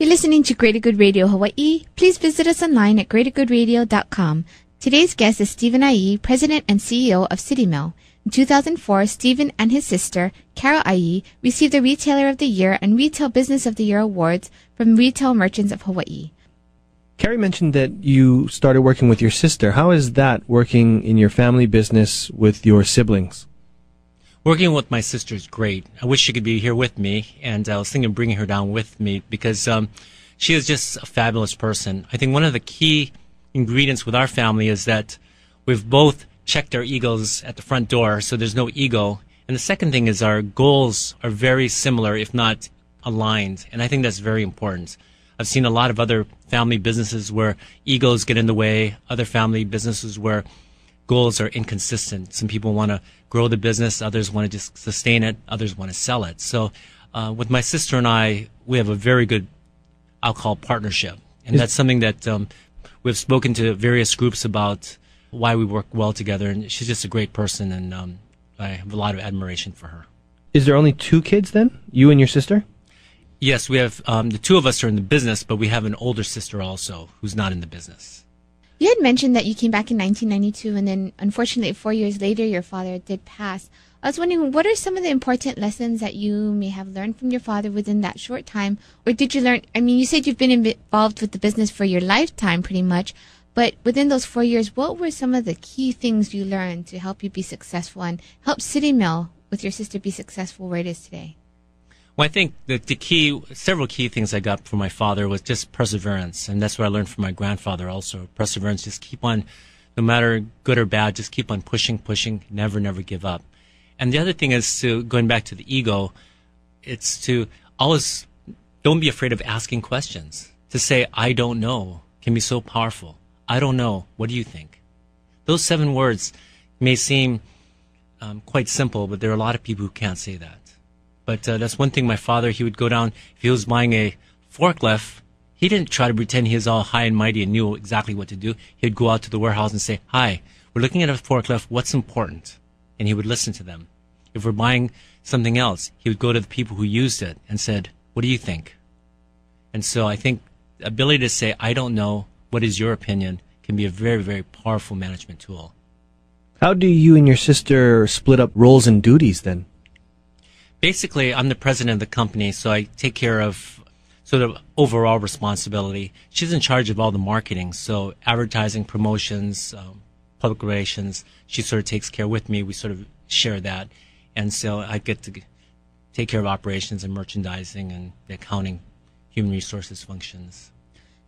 You're listening to Greater Good Radio Hawaii. Please visit us online at greatergoodradio.com. Today's guest is Stephen Ai, President and CEO of City Mill. In 2004, Stephen and his sister, Carol Ai, received the Retailer of the Year and Retail Business of the Year awards from Retail Merchants of Hawaii. Carrie mentioned that you started working with your sister. How is that working in your family business with your siblings? Working with my sister is great. I wish she could be here with me, and I was thinking of bringing her down with me because she is just a fabulous person. I think one of the key ingredients with our family is that we've both checked our egos at the front door, so there's no ego. And the second thing is our goals are very similar, if not aligned, and I think that's very important. I've seen a lot of other family businesses where egos get in the way, other family businesses where goals are inconsistent. Some people want to grow the business, others want to just sustain it, others want to sell it. So with my sister and I, we have a very good, I'll call, partnership. And that's something that we've spoken to various groups about why we work well together. And she's just a great person, and I have a lot of admiration for her. Is there only 2 kids then, you and your sister? Yes, we have, the 2 of us are in the business, but we have an older sister also who's not in the business. You had mentioned that you came back in 1992, and then, unfortunately, 4 years later, your father did pass. I was wondering, what are some of the important lessons that you may have learned from your father within that short time? Or did you learn, I mean, you said you've been involved with the business for your lifetime, pretty much, but within those 4 years, what were some of the key things you learned to help you be successful and help City Mill with your sister be successful where it is today? Well, I think that several key things I got from my father was just perseverance, and that's what I learned from my grandfather also. Perseverance, just keep on, no matter good or bad, just keep on pushing, never give up. And the other thing is going back to the ego, it's to always, don't be afraid of asking questions. To say, I don't know, can be so powerful. I don't know, what do you think? Those 7 words may seem quite simple, but there are a lot of people who can't say that. But that's one thing my father, he would go down, if he was buying a forklift, he didn't try to pretend he was all high and mighty and knew exactly what to do. He'd go out to the warehouse and say, hi, we're looking at a forklift, what's important? And he would listen to them. If we're buying something else, he would go to the people who used it and said, what do you think? And so I think the ability to say, I don't know, what is your opinion, can be a very, very powerful management tool. How do you and your sister split up roles and duties then? Basically, I'm the president of the company, so I take care of sort of overall responsibility. She's in charge of all the marketing, so advertising, promotions, public relations, she sort of takes care with me. We sort of share that. And so I get to take care of operations and merchandising and the accounting, human resources functions.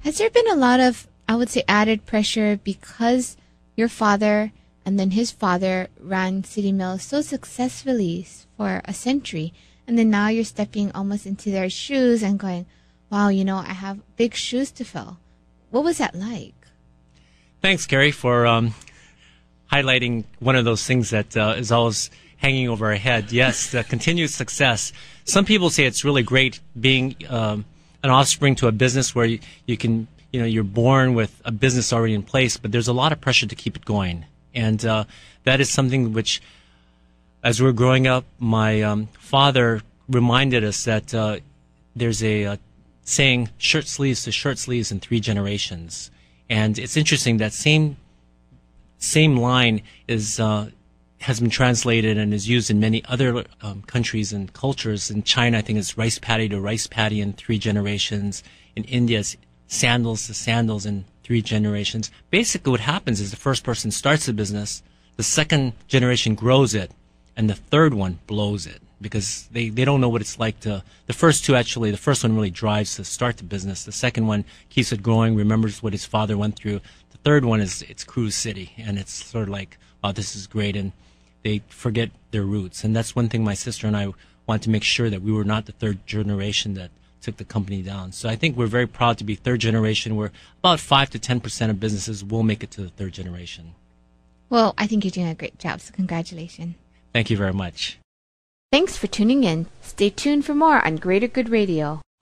Has there been a lot of, I would say, added pressure because your father and then his father ran City Mill so successfully for a century, and then now you're stepping almost into their shoes and going, wow, you know, I have big shoes to fill. What was that like? Thanks, Carrie, for highlighting one of those things that is always hanging over our head. Yes, the continued success. Some people say it's really great being an offspring to a business where you can, you know, you're born with a business already in place, but there's a lot of pressure to keep it going. And that is something which, as we're growing up, my father reminded us that there's a saying, shirt sleeves to shirt sleeves in 3 generations. And it's interesting that same line is has been translated and is used in many other countries and cultures. In China, I think it's rice paddy to rice paddy in 3 generations. In India, it's sandals to sandals in 3 generations. Basically, what happens is the first person starts the business, the second generation grows it, and the third one blows it because they don't know what it's like to. The first 2 actually, the first one really drives to start the business. The second one keeps it growing, remembers what his father went through. The third one it's Cruise City, and it's sort of like, oh, this is great, and they forget their roots. And that's one thing my sister and I want to make sure that we were not the 3rd generation that took the company down. So I think we're very proud to be 3rd generation, where about 5 to 10% of businesses will make it to the 3rd generation. Well, I think you're doing a great job, so congratulations. Thank you very much. Thanks for tuning in. Stay tuned for more on Greater Good Radio.